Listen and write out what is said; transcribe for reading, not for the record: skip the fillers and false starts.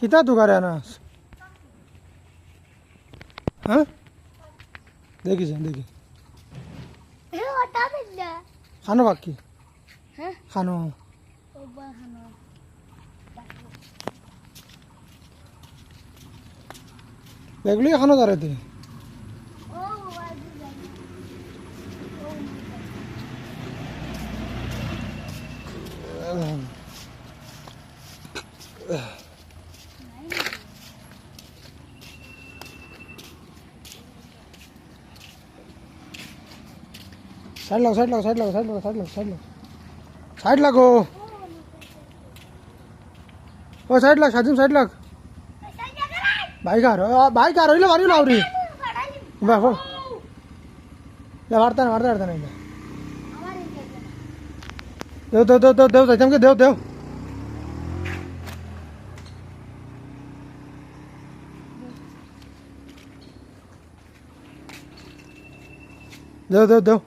किता तू करे ना हाँ देखी जा देखी खानो बाकी खानो দেখলি এখনো দাঁড়াতে साइड लगो साइड लगो साइड लगो साइड लगो साइड लगो साइड लगो साइड लगो ओ साइड लग साजिम साइड लग भाई का रोइले मारी लावरी बाबू ले वार्ता नहीं देव जाइम के देव देव